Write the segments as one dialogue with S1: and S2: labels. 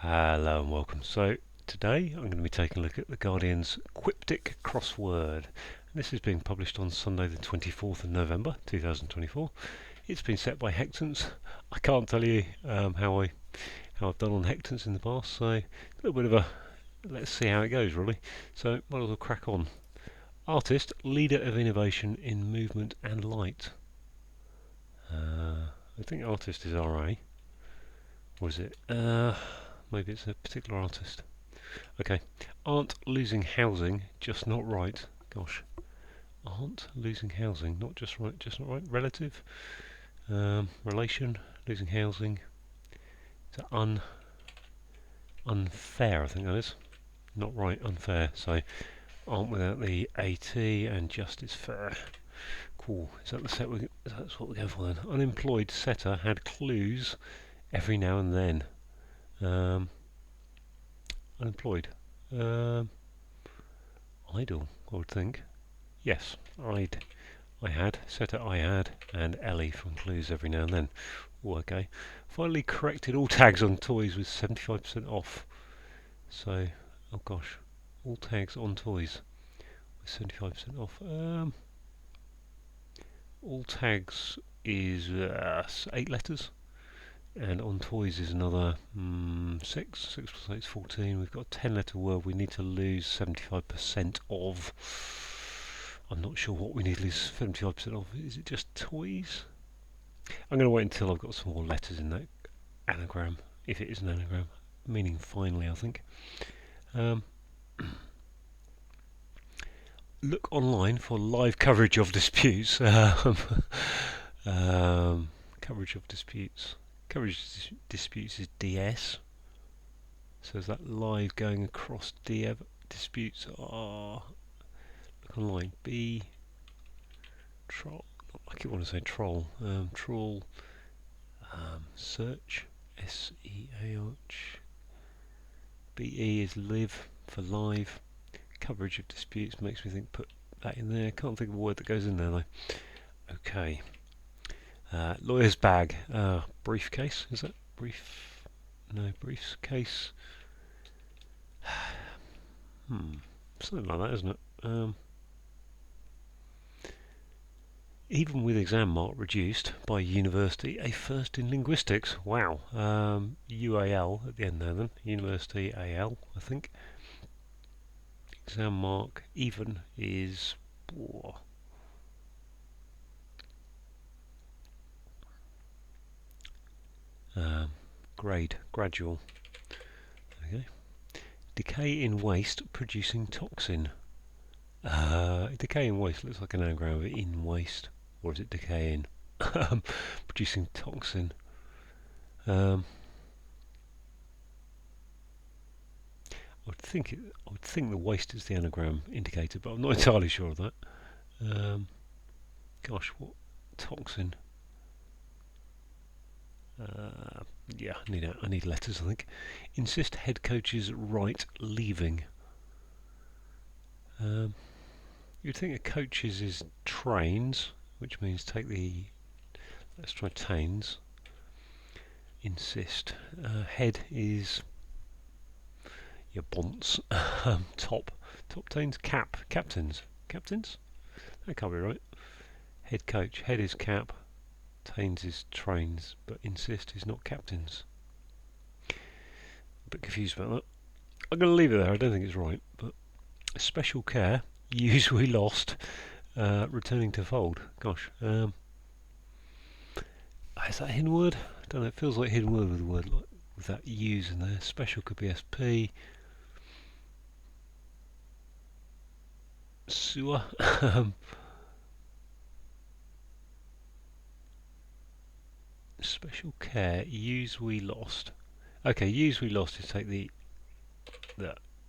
S1: Hello and welcome. So today I'm going to be taking a look at the Guardian's Quiptic crossword. This is being published on Sunday the 24th of November 2024. It's been set by Hectence. I can't tell you how I've done on Hectence in the past, so a little bit of a let's see how it goes really. So might as well crack on. Artist, leader of innovation in movement and light. I think artist is RA. Or is it? Maybe it's a particular artist. Okay. Aren't losing housing, just not right. Gosh. Aren't losing housing, not just right, just not right. Relative. Relation. Losing housing. It's unfair, I think that is. Not right, unfair. So aren't without the AT and just is fair. Cool. Is that the set? That's what we're going for then. Unemployed setter had clues every now and then. Unemployed. Idle, I would think. Yes, I had, setter I had, and Ellie from clues every now and then. Ooh, okay. Finally corrected all tags on toys with 75% off. So, oh gosh, all tags on toys with 75% off. All tags is 8 letters. And on toys is another 6 plus 8 is 14. We've got a 10 letter word we need to lose 75% of. I'm not sure what we need to lose 75% of. Is it just toys? I'm going to wait until I've got some more letters in that anagram, if it is an anagram, meaning finally, I think. Look online for live coverage of disputes. Coverage of disputes. Coverage disputes is DS. So is that live going across disputes? Look online. B. Troll. I keep wanting to say troll. Troll. Search. SEAH. BE is live for live. Coverage of disputes makes me think put that in there. Can't think of a word that goes in there though. Okay. Lawyer's bag. Briefcase. Is that brief? No, briefcase. Something like that, isn't it? Even with exam mark reduced by university, a first in linguistics. Wow. UAL at the end there then. University AL, I think. Exam mark even is... grade, gradual. Okay. Decay in waste producing toxin. Decay in waste looks like an anagram of in waste, or is it decaying? Producing toxin. I would think the waste is the anagram indicator, but I'm not entirely sure of that. Gosh, what toxin? Yeah, I need letters, I think. Insist head coaches right leaving. You'd think a coaches is trains, which means take the... Let's try tains. Insist. Head is... your bonts. Top tains. Captains. That can't be right. Head coach. Head is cap. Tains is trains, but insist is not captains. A bit confused about that. I'm going to leave it there. I don't think it's right, but special care. Use we lost. Returning to fold. Gosh. Is that a hidden word? I don't know. It feels like a hidden word with a word like with that use in there. Special could be SP. Sewer. Special care. Use we lost. Okay, use we lost is take the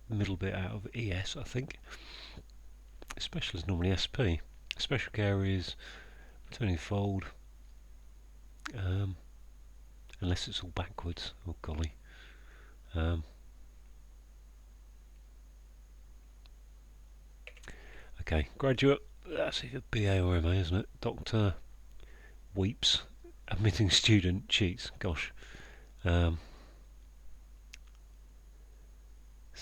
S1: middle bit out of ES, I think. Special is normally SP. Special care is returning fold. Unless it's all backwards. Oh golly. Okay, graduate. That's either BA or MA, isn't it? Doctor weeps. Admitting student cheats. Gosh.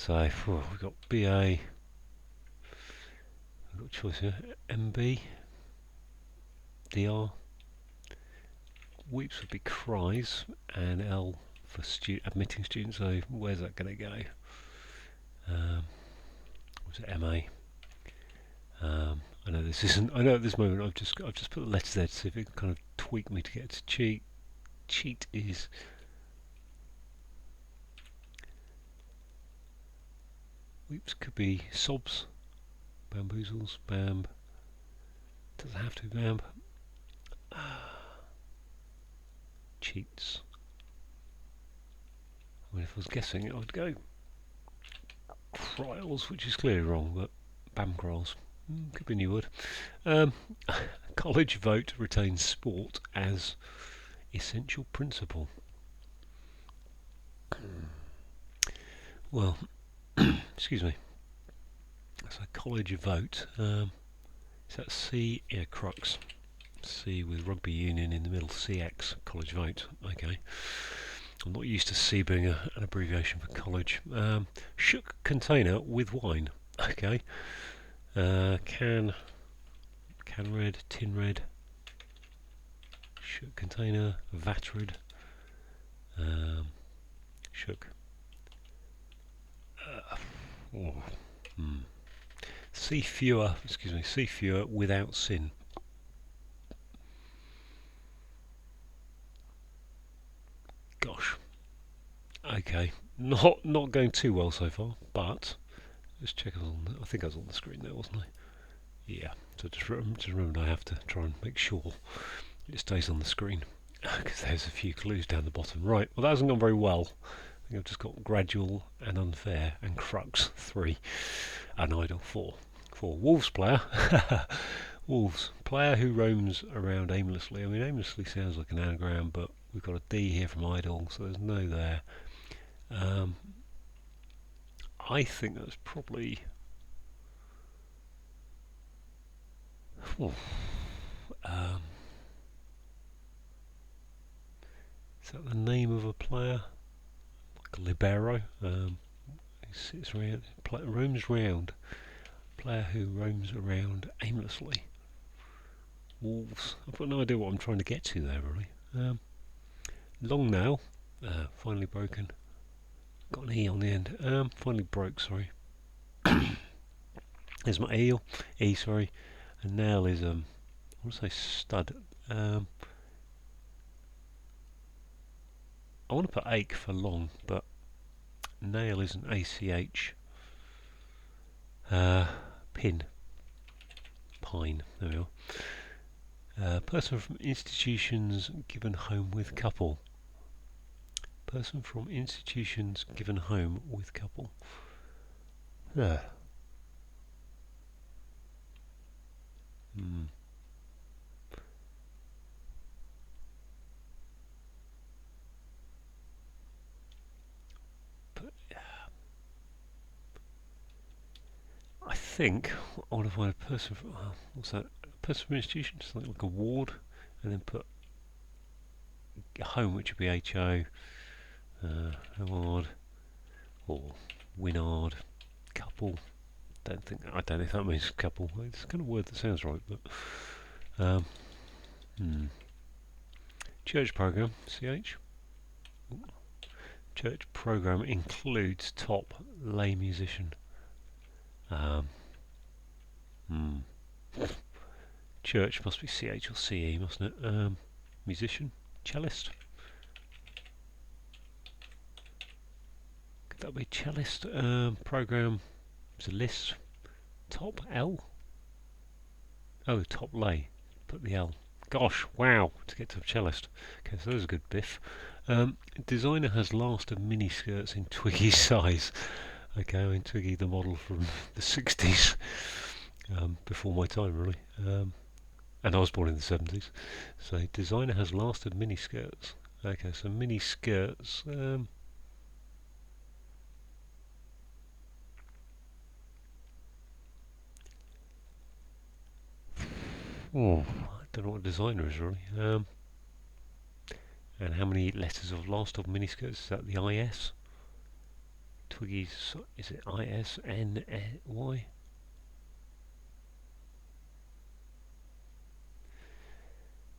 S1: So we've got BA, we've got choice here, MB, DR, weeps would be cries, and L for admitting students. So where's that going to go? Was it MA? I know this isn't. I know at this moment I've just put the letters there to see if it can kind of tweak me to get to cheat. Cheat is weeps could be sobs, bamboozles, bamb. Doesn't have to be bamb. Cheats. I mean, if I was guessing, I would go criles, which is clearly wrong, but bamcrals could be a new word. College vote retains sport as essential principle. Well, excuse me. So college vote. Is that C? Yeah, crux. C with rugby union in the middle. CX, college vote. Okay. I'm not used to C being an abbreviation for college. Shook container with wine. Okay. Can red, tin red. Shook container, vatrid. Shook. See fewer, see fewer without sin. Gosh. Okay. Not going too well so far, but let's check. I think I was on the screen there, wasn't I? Yeah. So just remember I have to try and make sure it stays on the screen because there's a few clues down the bottom. Right. Well, that hasn't gone very well. I think I've just got gradual and unfair and crux 3 and idle 4. Wolves player. Wolves player who roams around aimlessly. I mean, aimlessly sounds like an anagram, but we've got a D here from idle, so there's no there. I think that's probably. Is that the name of a player? Like a libero. Who sits around, roams round. Player who roams around aimlessly. Wolves. I've got no idea what I'm trying to get to there, really. Long nail. Finally broken. Got an E on the end. Finally broke, sorry. There's my eel. E, sorry. And nail is, I want to say stud. I want to put ache for long, but nail isn't ACH. Pin. Pine. There we are. Person from institutions given home with couple. Person from institutions given home with couple. There. I think I want to find a person from what's that? A person from institution, something like a ward, and then put home, which would be HO, award, or Winard, couple. I don't know if that means couple. It's kind of a word that sounds right, but church program, CH. Church program includes top lay musician. Church must be CH or CE, mustn't it? Musician, cellist. Could that be cellist? Program is a list. Top L. Oh, top lay. Put the L. Gosh, wow! To get to a cellist. Okay, so there's a good biff. Designer has last of mini skirts in Twiggy's size. Okay, I mean Twiggy, the model from the 60s, before my time really, and I was born in the 70s. So designer has lasted mini skirts. Okay, so mini skirts. I don't know what designer is really. And how many letters of last of mini skirts is that? The IS. Twiggy, is it ISNY?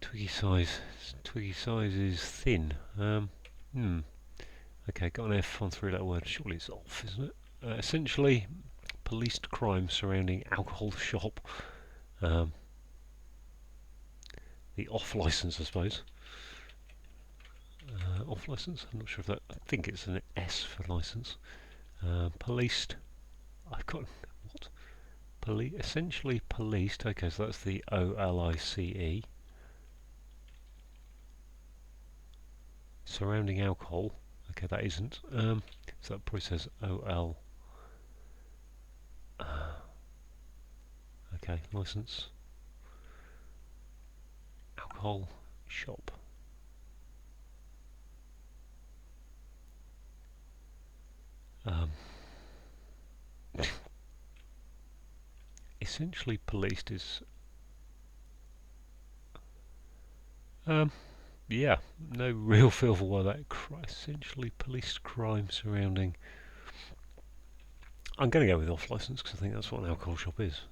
S1: Twiggy size is thin. Okay, got an F on 3-letter word. Surely it's off, isn't it? Essentially, policed crime surrounding alcohol shop. The off license, I suppose. Off license. I'm not sure if that. I think it's an S for license. Policed. I've got what? Essentially policed. Okay, so that's the OLICE. Surrounding alcohol. Okay, that isn't. So that probably says OL. Okay, license. Alcohol shop. Essentially policed is yeah, no real feel for why that essentially policed crime surrounding. I'm going to go with off license because I think that's what an alcohol shop is.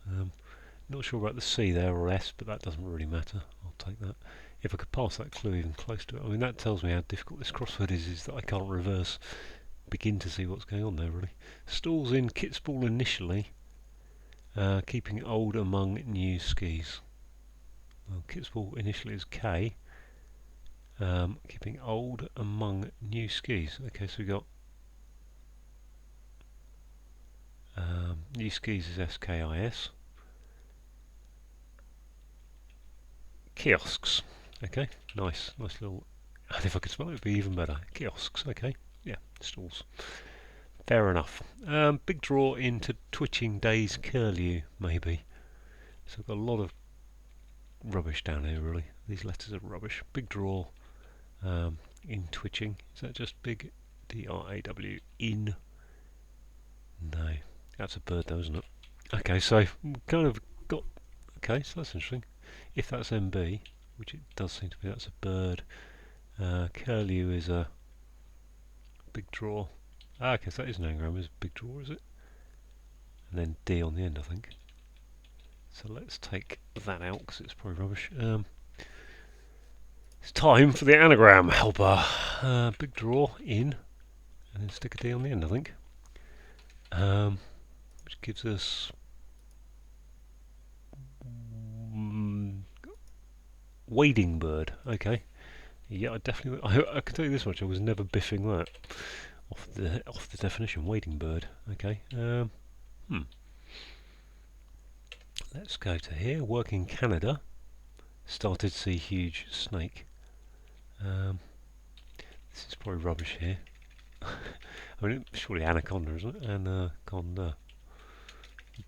S1: Not sure about the C there or S, but that doesn't really matter. I'll take that. If I could pass that clue even close to it, I mean that tells me how difficult this crossword is that I can't begin to see what's going on there really. Stalls in Kitsball initially, keeping old among new skis. Well, Kitsball initially is K. Keeping old among new skis. Okay, so we got new skis is SKIS. Kiosks. Okay, nice little. And if I could spell it, it'd be even better. Kiosks. Okay, yeah, stalls. Fair enough. Big draw into Twitching Days Curlew, maybe. So I've got a lot of rubbish down here, really. These letters are rubbish. Big draw in Twitching. Is that just big DRAW in? No, that's a bird though, isn't it? Okay, so kind of got. Okay, so that's interesting. If that's MB, which it does seem to be, that's a bird. Curlew is a big draw. Okay, so that is an anagram, is a big draw, is it? And then D on the end, I think. So let's take that out because it's probably rubbish. It's time for the anagram helper. Big draw in, and then stick a D on the end, I think. Which gives us wading bird. Okay. Yeah, I definitely. I can tell you this much: I was never biffing that off the definition. Wading bird. Okay. Let's go to here. Work in Canada. Started to see huge snake. This is probably rubbish here. I mean, surely anaconda, isn't it? Anaconda.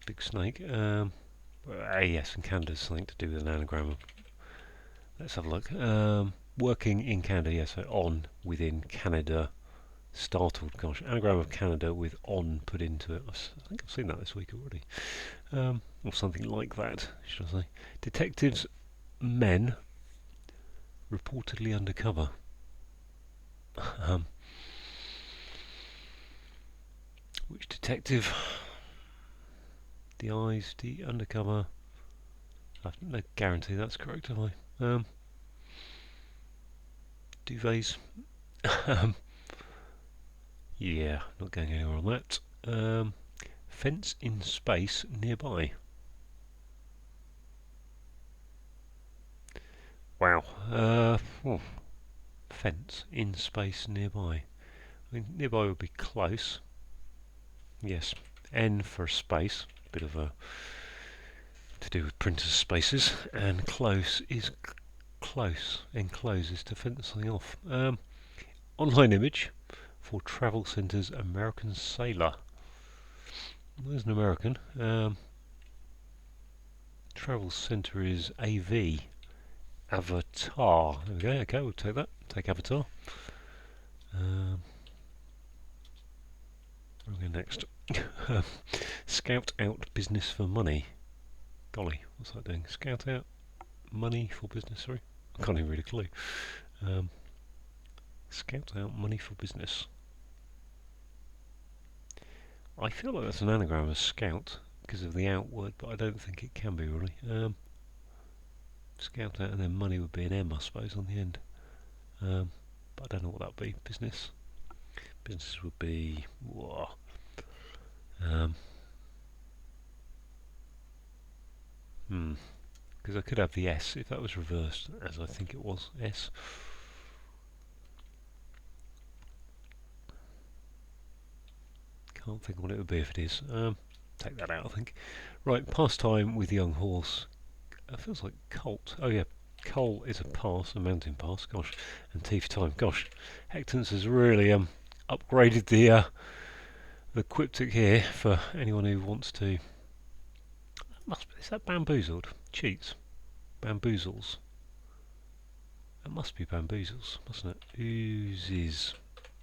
S1: Big snake. Yes, and Canada's something to do with an anagram. Let's have a look. Working in Canada, yes, so on, within, Canada, startled, gosh, anagram of Canada with on put into it. I think I've seen that this week already. Or something like that, should I say. Detectives, men, reportedly undercover. Which detective? The eyes, the undercover. I've no guarantee that's correct, have I? Duvets. Yeah, not going anywhere on that. Fence in space nearby. Wow. Fence in space nearby. I mean, nearby would be close. Yes. N for space. Bit of a to do with printer spaces. And close is close. Enclose is to fence something off. Online image for Travel Centre's American Sailor. There's an American. Travel Centre is AV. Avatar. There we go. Okay, we'll take that. Take Avatar. Where we go next? Scout out business for money. Golly, what's that doing? Scout out money for business. Sorry, I can't even read a clue. Scout out money for business. I feel like that's an anagram of scout because of the out word, but I don't think it can be really. Scout out, and then money would be an M, I suppose, on the end. But I don't know what that would be. Business. Business would be. Whoa. Because I could have the S if that was reversed, as I think it was. S. Can't think what it would be if it is. Take that out, I think. Right, pastime with young horse. It feels like colt. Oh yeah, coal is a pass, a mountain pass. Gosh, and T for time. Gosh, Hectence has really upgraded the quiptic here for anyone who wants to. Is that bamboozled? Cheats. Bamboozles. That must be bamboozles, mustn't it? Oozes.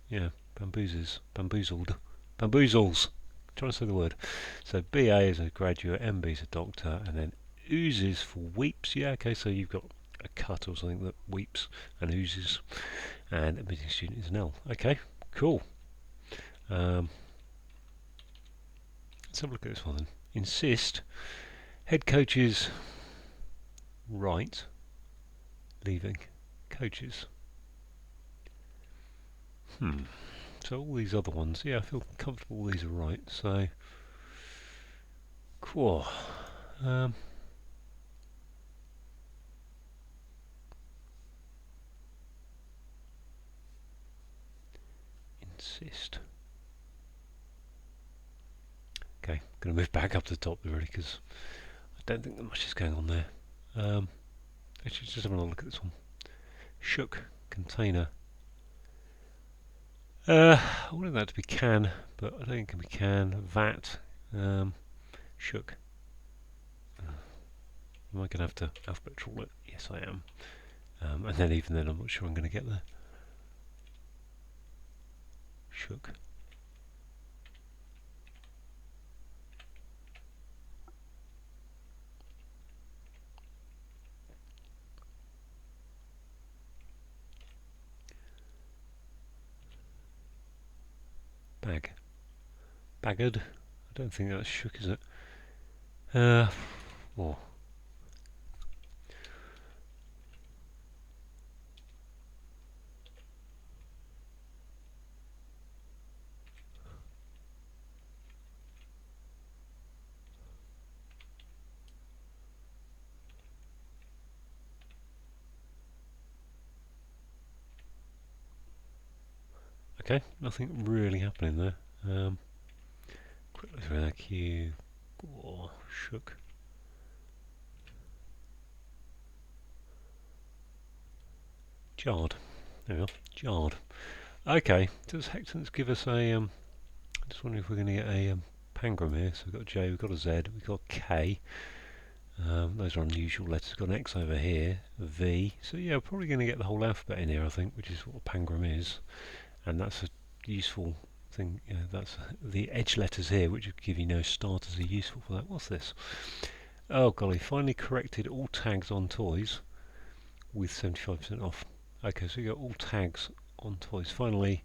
S1: Yeah, bamboozes. Bamboozled. Bamboozles. I'm trying to say the word. So BA is a graduate, MB is a doctor, and then oozes for weeps. Yeah, okay, so you've got a cut or something that weeps and oozes, and admitting student is an L. Okay, cool. Let's have a look at this one then. Insist. Head coaches right. Leaving. Coaches. So all these other ones, yeah, I feel comfortable these are right. So, cool. Insist. Okay, going to move back up to the top really because I don't think that much is going on there. Actually, just having a look at this one. Shook container. I wanted that to be can, but I don't think it can be can. Vat. Shook. Am I going to have to alphabet trawl it? Yes, I am. And then even then, I'm not sure I'm going to get there. Shook. Bag. Bagged. I don't think that's shook, is it? Oh. Okay, nothing really happening there. Quick look through that queue. Oh, shook. Jarred. There we are. Jarred. Okay, does Hectence give us a... I just wondering if we're going to get a pangram here. So we've got a J, we've got a Z, we've got a K. Those are unusual letters. We've got an X over here, a V. So yeah, we're probably going to get the whole alphabet in here, I think, which is what a pangram is. And that's a useful thing. You know, that's the edge letters here, which would give you no starters, are useful for that. What's this? Oh golly, finally corrected all tags on toys with 75% off. Okay, so we got all tags on toys. Finally,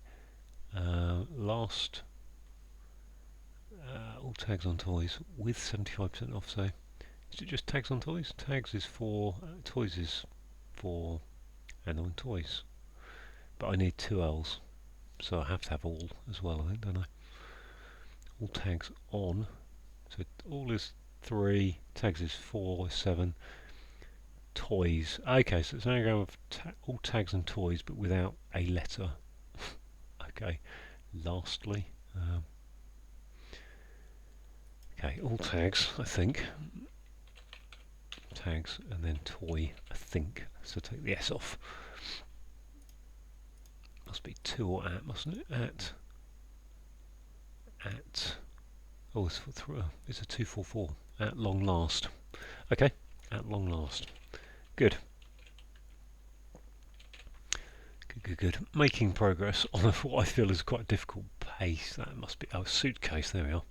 S1: last all tags on toys with 75% off. So is it just tags on toys? Tags is for toys is for and on toys. But I need two L's, so I have to have all as well, I think, don't I? All tags on. So all is 3, tags is 4, 7. Toys. Okay, so it's an anagram of all tags and toys, but without a letter. Okay. Lastly, okay, all tags, I think. Tags and then toy, I think. So take the S off. Must be 2 or at, mustn't it? At. Oh, it's a 244. At long last. Okay, at long last. Good. Good. Making progress on what I feel is quite a difficult pace. That must be suitcase. There we are.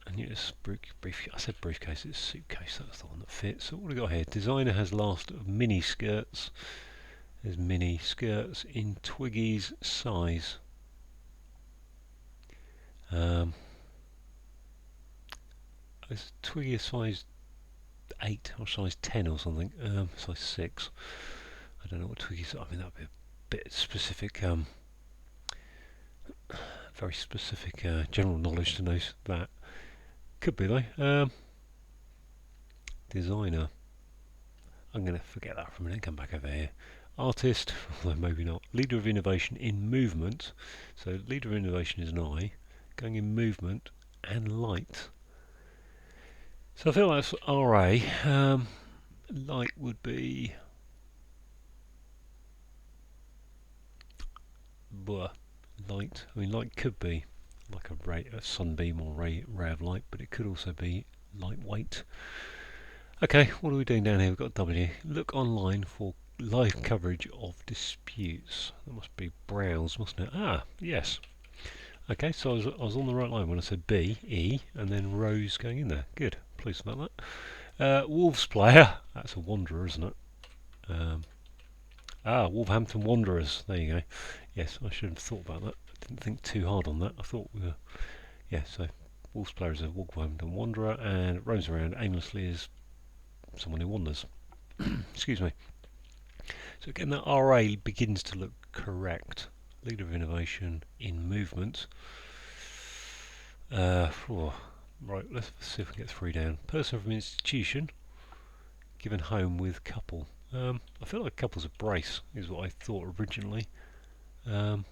S1: And yes, briefcase. I said briefcase. It's suitcase. That's the one that fits. So what do we got here? Designer has last of mini skirts. There's mini skirts in Twiggy's size. It's twiggy a size 8 or size 10 or something. Size 6. I don't know what twiggies are. I mean, that would be a bit specific, very specific general knowledge to know that. Could be though. Designer. I'm going to forget that for a minute and come back over here. Artist, although maybe not. Leader of innovation in movement. So leader of innovation is an I. Going in movement and light. So I feel that's RA. Light would be... Blah. Light. I mean, light could be like a sunbeam or ray of light, but it could also be lightweight. Okay, what are we doing down here? We've got W. Look online for live coverage of disputes. That must be browse, mustn't it? Ah, yes. Okay, so I was on the right line when I said B, E, and then Rose going in there. Good, pleased about that. Wolves player. That's a Wanderer, isn't it? Wolverhampton Wanderers. There you go. Yes, I should have thought about that. I didn't think too hard on that. I thought we were... Yeah, so Wolves player is a Wolverhampton Wanderer, and roams around aimlessly is someone who wanders. Excuse me. So again, that RA begins to look correct. Leader of innovation in movement. Right, let's see if we can get 3 down. Person from institution, given home with couple. I feel like couple's a brace, is what I thought originally. But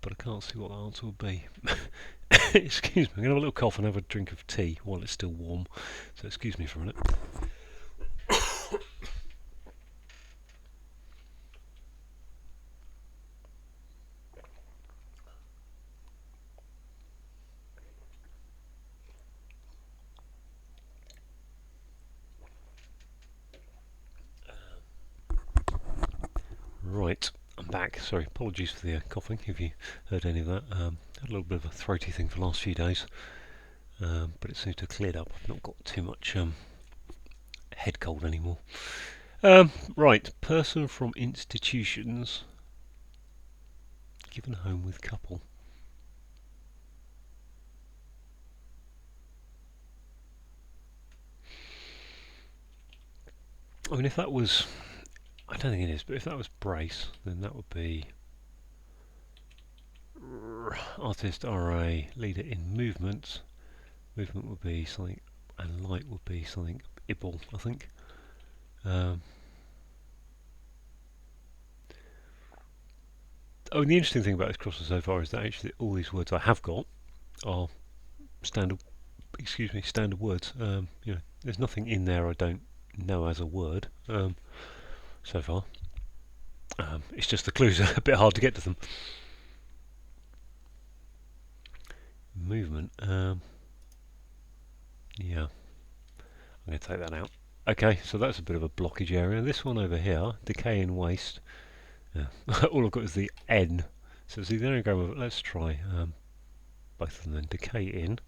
S1: I can't see what the answer would be. Excuse me, I'm going to have a little cough and have a drink of tea while it's still warm. So excuse me for a minute. Right, I'm back. Sorry, apologies for the coughing if you heard any of that. Had a little bit of a throaty thing for the last few days, but it seems to have cleared up. I've not got too much head cold anymore. Right, person from institutions, given home with couple. I mean, if that was... I don't think it is, but if that was brace, then that would be artist, RA, leader in movement. Movement would be something, and light would be something Ibble, I think. And the interesting thing about this crossword so far is that actually all these words I have got are standard words. There's nothing in there I don't know as a word so far. It's just the clues are a bit hard to get to them. Movement. Yeah, I'm going to take that out. Okay, so that's a bit of a blockage area. This one over here, decay and waste. Yeah. All I've got is the N. So it's the anagram of it. Let's try both of them then. Decay in.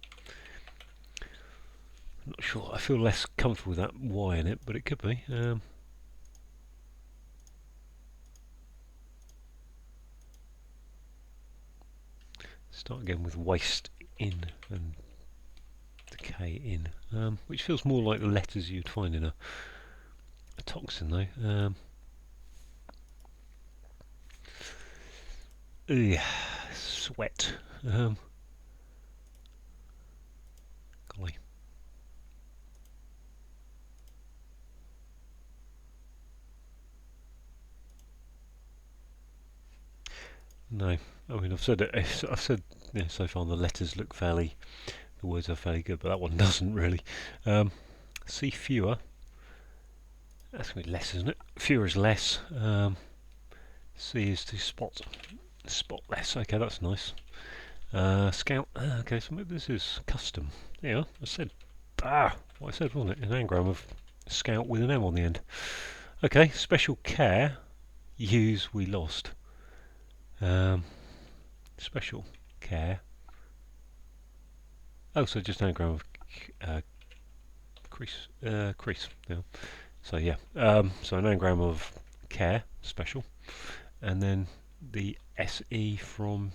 S1: I'm not sure. I feel less comfortable with that Y in it, but it could be. Start again with waste in and decay in, which feels more like the letters you'd find in a toxin though. Sweat. Golly. No, I mean I've said so far the letters look the words are fairly good, but that one doesn't really. See fewer. That's going to be less, isn't it? Fewer is less. C is to spot less. Okay, that's nice. Scout. Okay, so maybe this is custom. Yeah, I said. What I said, wasn't it? An anagram of scout with an M on the end. Okay, special care. Use we lost. Special care. Oh, so just an anagram of crease. Crease. Yeah. So yeah. So an anagram of care, special, and then the SE from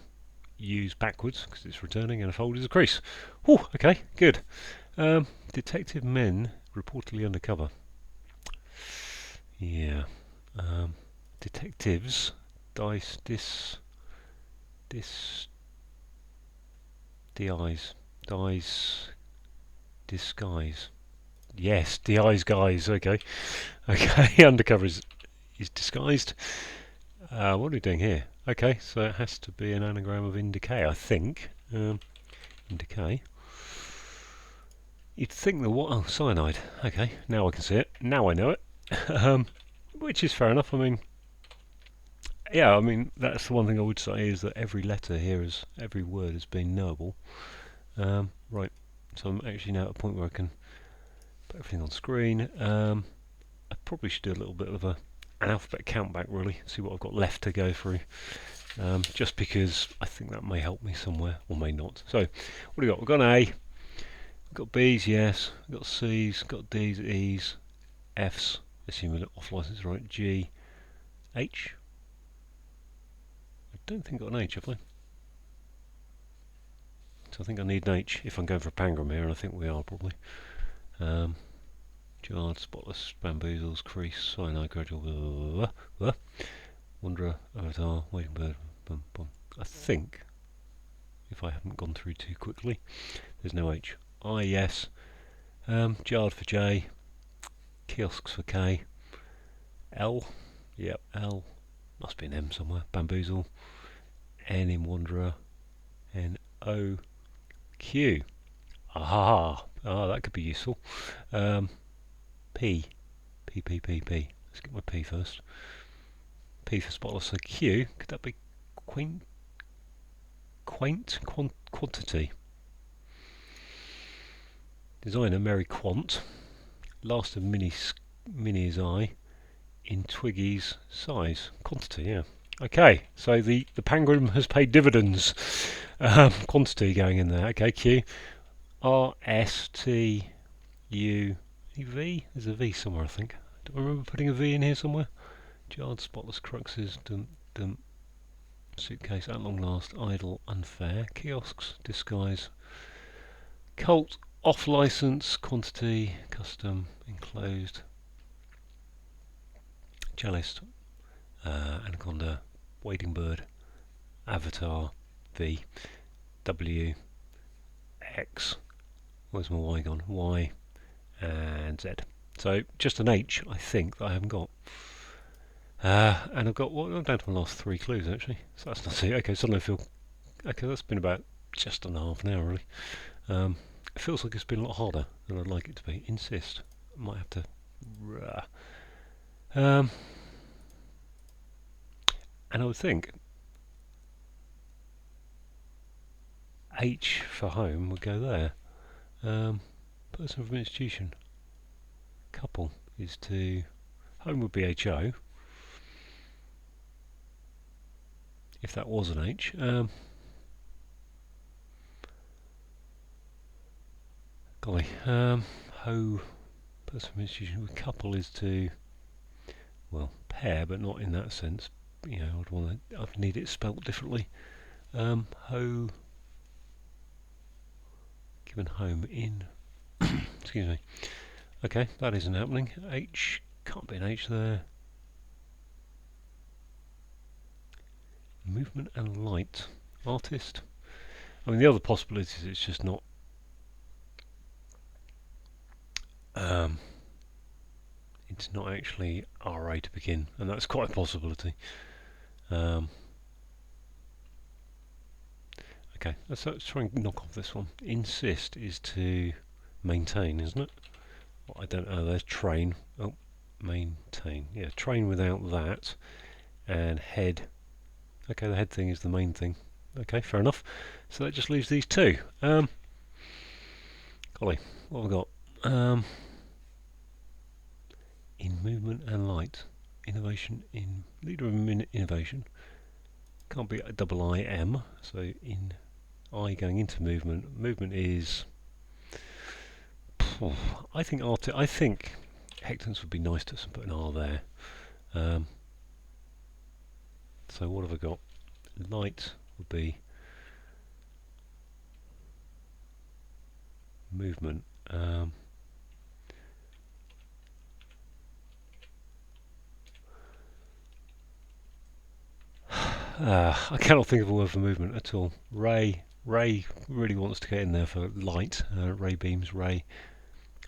S1: use backwards because it's returning, and a fold is a crease. Whew, okay, good. Detective men reportedly undercover. Yeah. Detectives dies disguise. Yes, DI's guys. Okay, okay. Undercover is disguised. What are we doing here? Okay, so it has to be an anagram of in decay, I think. In decay. You'd think the what? Oh, cyanide. Okay, now I can see it. Now I know it. Which is fair enough. I mean, yeah, I mean that's the one thing I would say is that every letter here is every word has been knowable. Right, so I'm actually now at a point where I can put everything on screen. I probably should do a little bit of an alphabet count back, really, see what I've got left to go through. Just because I think that may help me somewhere, or may not. So, what do we got? We've got an A, we've got B's, yes, we've got C's, got D's, E's, F's, assuming we're off license, right, G, H. I don't think I've got an H, have I? So I think I need an H if I'm going for a pangram here, and I think we are probably. Jarred, spotless, bamboozles, crease, cyanide, gradual, wanderer, avatar, waiting bird, bum, bum. I think, if I haven't gone through too quickly, there's no H. I, yes. Jarred for J. Kiosks for K. L. Yep, L. Must be an M somewhere. Bamboozle. N in wanderer. N, O, Q. Aha! Ah, that could be useful. P. P, P, P, P. Let's get my P first. P for spotless. So Q, could that be quaint quantity? Designer Mary Quant. Last of Minnie's eye. In Twiggy's size. Quantity, yeah. Okay, so the pangram has paid dividends. Quantity going in there. Okay, Q. R, S, T, U, V? There's a V somewhere, I think. Do I remember putting a V in here somewhere? Jarred, spotless, cruxes, suitcase, at long last, idle, unfair, kiosks, disguise, cult, off license, quantity, custom, enclosed, cellist, anaconda, wading bird, avatar, V, W, X, where's my Y gone? Y, and Z. So just an H, I think, that I haven't got. And I've got, well, I'm down to my last 3 clues actually, so that's not it. Okay, suddenly I feel, okay, that's been about just under half an hour really. It feels like it's been a lot harder than I'd like it to be. Insist. I might have to. And I would think H for home would go there. Person from institution. Couple is to. Home would be HO. If that was an H. Golly. Ho. Person from institution. With couple is to. Well, pair, but not in that sense. You know, I'd need it spelt differently. Ho. Given home in. Excuse me. Okay, that isn't happening. H. Can't be an H there. Movement and light. Artist. I mean, the other possibility is it's just not. It's not actually RA to begin, and that's quite a possibility. Okay, let's try and knock off this one. Insist is to maintain, isn't it? Well, I don't know. There's train. Oh, maintain. Yeah, train without that, and head. Okay, the head thing is the main thing. Okay, fair enough. So that just leaves these 2. Golly, what have we got? In movement and light, innovation in leader of innovation. Can't be a double IM. So in I going into movement. Movement is. I think Hectence would be nice to us and put an R there. So what have I got? Light would be movement. I cannot think of a word for movement at all. Ray really wants to get in there for light. Ray beams, ray.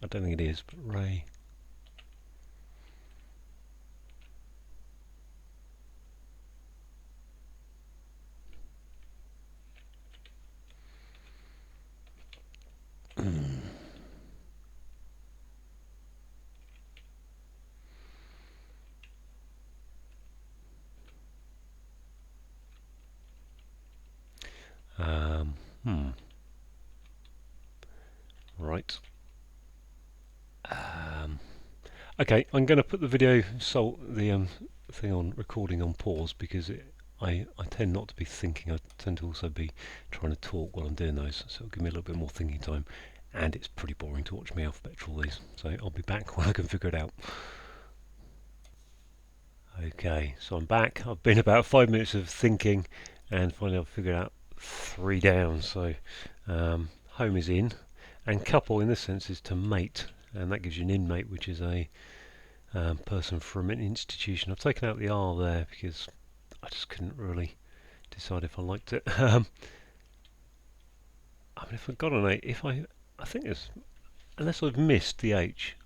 S1: I don't think it is, but ray. Right. Okay, I'm going to put the video thing on recording on pause because I tend not to be thinking. I tend to also be trying to talk while I'm doing those, so it'll give me a little bit more thinking time. And it's pretty boring to watch me alphabet all these, so I'll be back when I can figure it out. Okay, so I'm back. I've been about 5 minutes of thinking, and finally I've figured out 3 down. So home is in, and couple in this sense is to mate, and that gives you an inmate, which is a person from an institution. I've taken out the R there because I just couldn't really decide if I liked it. I mean, if I got an A, I think it's, unless I've missed the H,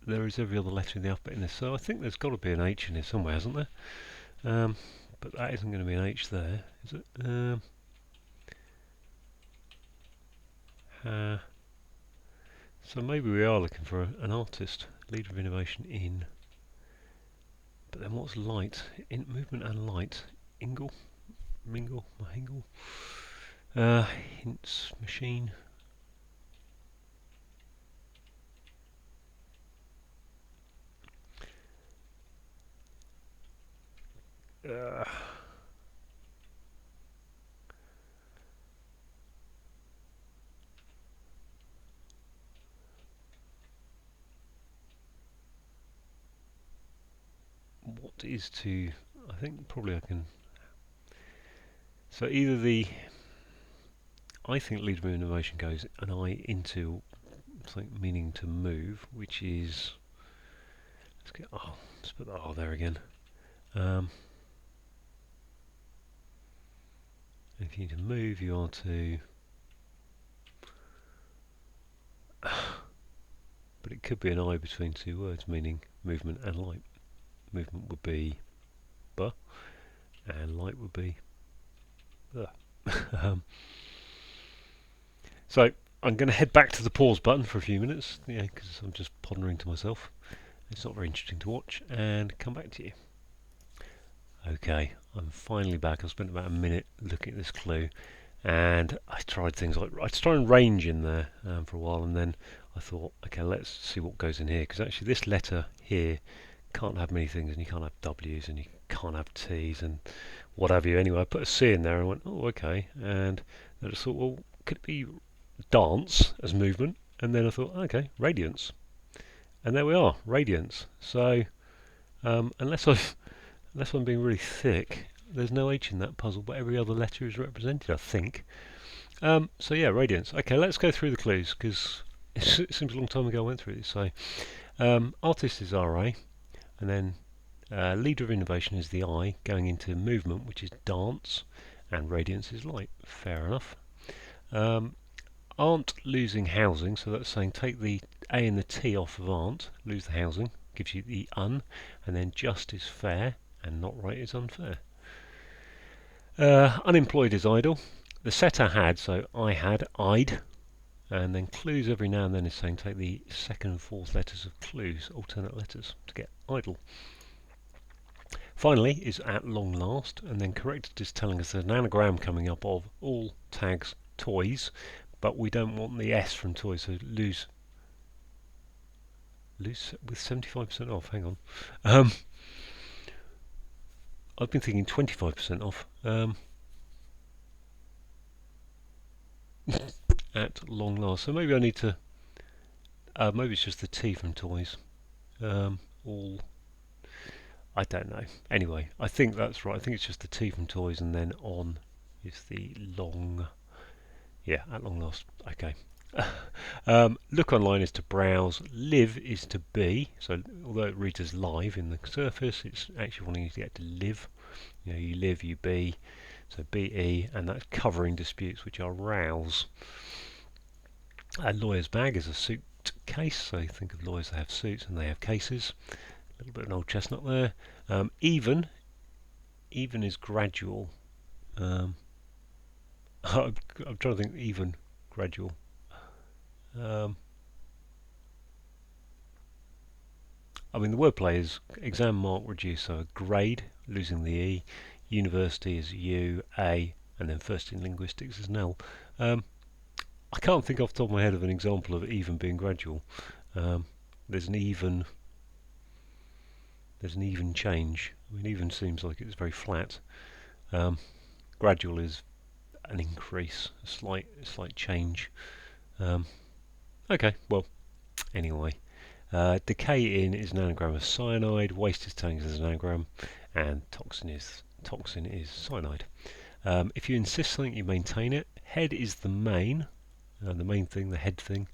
S1: there is every other letter in the alphabet in this, so I think there's got to be an H in here somewhere, hasn't there? But that isn't going to be an H there, is it? So maybe we are looking for an artist, leader of innovation in. But then what's light? In movement and light. Ingle? Mingle? Mahingle? Hints, machine. What is to... I think probably I can... So either the... I think leader of innovation goes an I into something meaning to move, which is... Let's put that R there again. If you need to move, you are to... But it could be an I between two words, meaning movement and light. Movement would be B, and light would be B. So I'm going to head back to the pause button for a few minutes, because I'm just pondering to myself. It's not very interesting to watch, and come back to you. Okay, I'm finally back. I spent about a minute looking at this clue, and I tried things like I tried and range in there for a while, and then I thought, okay, let's see what goes in here, because actually this letter here can't have many things, and you can't have W's, and you can't have T's, and what have you. Anyway, I put a C in there and went, oh, okay, and I just thought, well, could it be dance as movement? And then I thought, okay, radiance, and there we are, radiance. So unless I'm being really thick, there's no H in that puzzle, but every other letter is represented, I think. So yeah, radiance. Okay, let's go through the clues, because it seems a long time ago I went through this. So artist is RA, and then leader of innovation is the I, going into movement, which is dance, and radiance is light. Fair enough. Aren't losing housing, so that's saying take the A and the T off of aren't, lose the housing, gives you the un, and then just is fair, and not right is unfair. Unemployed is idle. The setter had, so I had, I'd, and then clues every now and then is saying take the second and fourth letters of clues, alternate letters, to get idle. Finally is at long last, and then corrected is telling us there's an anagram coming up of all tags toys, but we don't want the S from toys, so lose with 75% off. Hang on. I've been thinking 25% off. At long last. So maybe I need to... maybe it's just the T from toys. All... I don't know. Anyway, I think that's right. I think it's just the T from toys, and then on is the long... Yeah, at long last. Okay. Look online is to browse. Live is to be. So although it reads as live in the surface, it's actually wanting you to get to live. You live, you be. So be, and that's covering disputes, which are rouse. A lawyer's bag is a suitcase. So think of lawyers that have suits and they have cases. A little bit of an old chestnut there. Even is gradual. I'm trying to think even, gradual. I mean, the wordplay is exam mark reduced, so a grade, losing the E, university is U, A, and then first in linguistics is an L. I can't think off the top of my head of an example of even being gradual. There's an even change. I mean, even seems like it's very flat. Gradual is an increase, a slight change. Okay, well, anyway. Decay in is an anagram of cyanide, waste is telling us as an anagram, and toxin is cyanide. If you insist something, you maintain it. Head is the main thing, the head thing.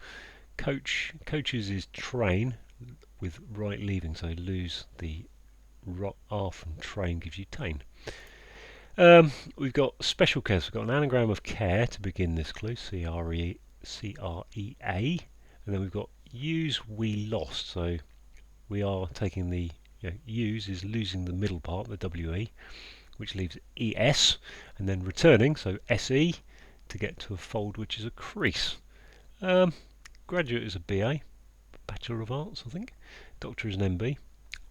S1: Coaches is train, with right leaving, so lose the R from train gives you tain. We've got special cares. We've got an anagram of care to begin this clue, C-R-E-A, and then we've got use, we lost, so we are taking the use is losing the middle part, the W-E, which leaves ES, and then returning, so SE, to get to a fold which is a crease. Graduate is a BA, Bachelor of Arts, I think. Doctor is an MB,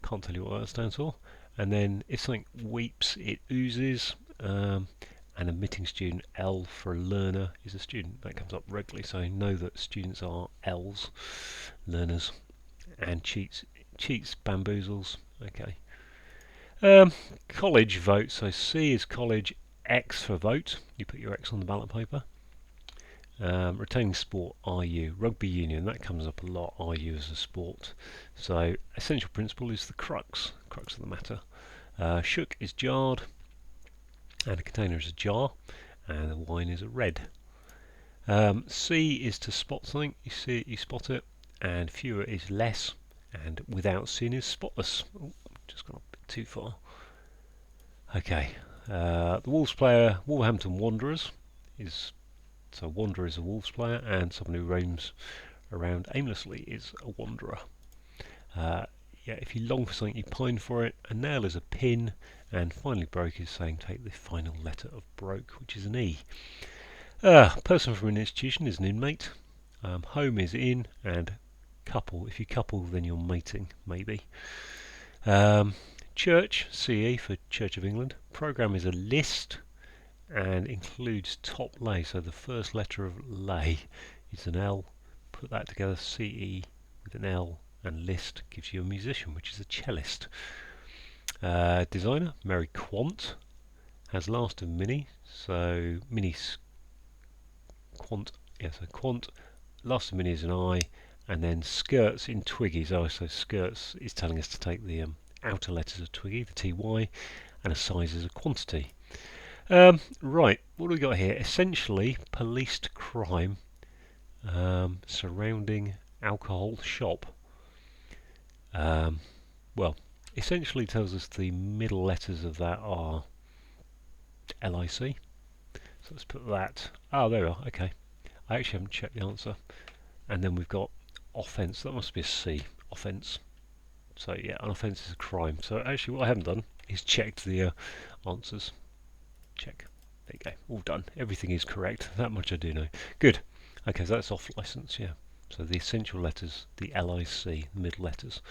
S1: can't tell you what that stands for. And then if something weeps, it oozes. An admitting student, L for a learner, is a student. That comes up regularly, so know that students are L's, learners. And cheats, bamboozles. Okay. College vote, so C is college, X for vote. You put your X on the ballot paper. Retaining sport, RU. Rugby union, that comes up a lot, RU as a sport. So essential principle is the crux of the matter. Shook is jarred, and a container is a jar, and a wine is a red. C is to spot something, you see it, you spot it, and fewer is less, and without seeing is spotless. Oh, just gone a bit too far. Okay, the Wolves player, Wolverhampton Wanderers, so Wanderer is a Wolves player, and someone who roams around aimlessly is a wanderer. If you long for something, you pine for it. A nail is a pin, and finally broke is saying take the final letter of broke, which is an E. Person from an institution is an inmate. Home is in, and couple. If you couple, then you're mating, maybe. Church, CE for Church of England. Program is a list, and includes top lay, so the first letter of lay is an L. Put that together, CE with an L, and list gives you a musician, which is a cellist. Designer, Mary Quant, has last of mini, so mini quant, so quant, last of mini is an I, and then skirts in Twiggy's, so skirts is telling us to take the outer letters of Twiggy, the TY, and a size is a quantity. Right, what do we got here? Essentially, policed crime surrounding alcohol shop. Well, essentially tells us the middle letters of that are LIC. So let's put that. Oh, there we are. Okay. I actually haven't checked the answer. And then we've got offence. That must be a C. Offence. So yeah, an offence is a crime. So actually what I haven't done is checked the answers. Check. There you go. All done. Everything is correct. That much I do know. Good. Okay, so that's off license, yeah. So the essential letters, the LIC, the middle letters.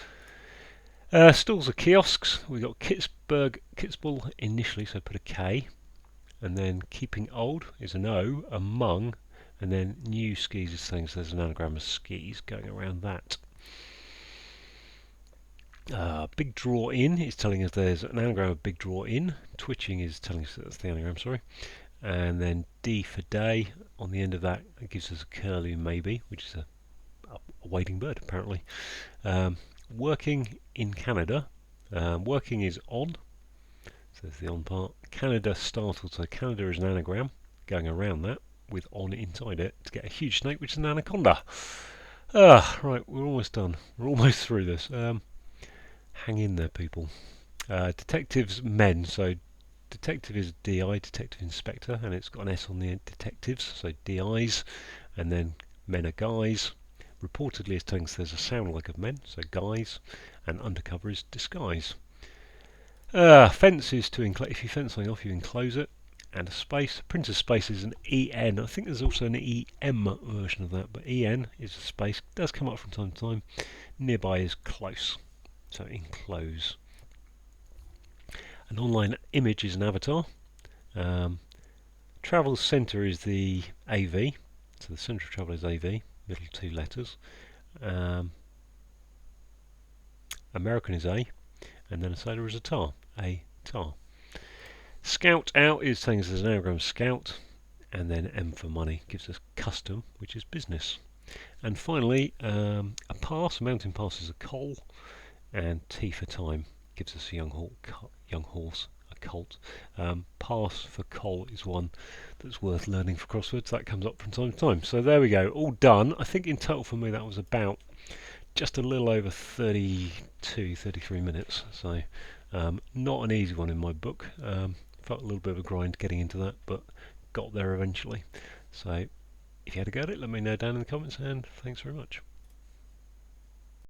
S1: Stalls are kiosks. We've got Kitsbull initially, so put a K. And then keeping old is an O, among, and then new skis is saying so there's an anagram of skis going around that. Big draw in is telling us there's an anagram of big draw in. Twitching is telling us that's the anagram, sorry. And then D for day on the end of that, it gives us a curlew maybe, which is a wading bird apparently. Working in Canada, working is on, so there's the on part. Canada startled, so Canada is an anagram going around that. with on inside it to get a huge snake, which is an anaconda. Right, we're almost done. We're almost through this. Hang in there, people. Detectives, men. So detective is DI, detective inspector, and it's got an S on the end, detectives, so DIs, and then men are guys. Reportedly, it's telling us there's a sound like of men, so guys, and undercover is disguise. Fence is to enclose. If you fence something off, you enclose it, and a space. Printer space is an EN. I think there's also an EM version of that, but EN is a space. It does come up from time to time. Nearby is close, so enclose. An online image is an avatar. Travel centre is the AV, so the centre of travel is AV, middle two letters. American is A, and then a sailor is a tar, a tar. Scout out is saying there's an anagram scout, and then M for money gives us custom, which is business. And finally, a pass, a mountain pass is a coal, and T for time gives us a young horse, a colt. Pass for coal is one that's worth learning for crosswords. That comes up from time to time. So there we go, all done. I think in total for me that was about just a little over 32, 33 minutes. So not an easy one in my book. Felt a little bit of a grind getting into that, but got there eventually. So if you had a go at it, let me know down in the comments, and thanks very much.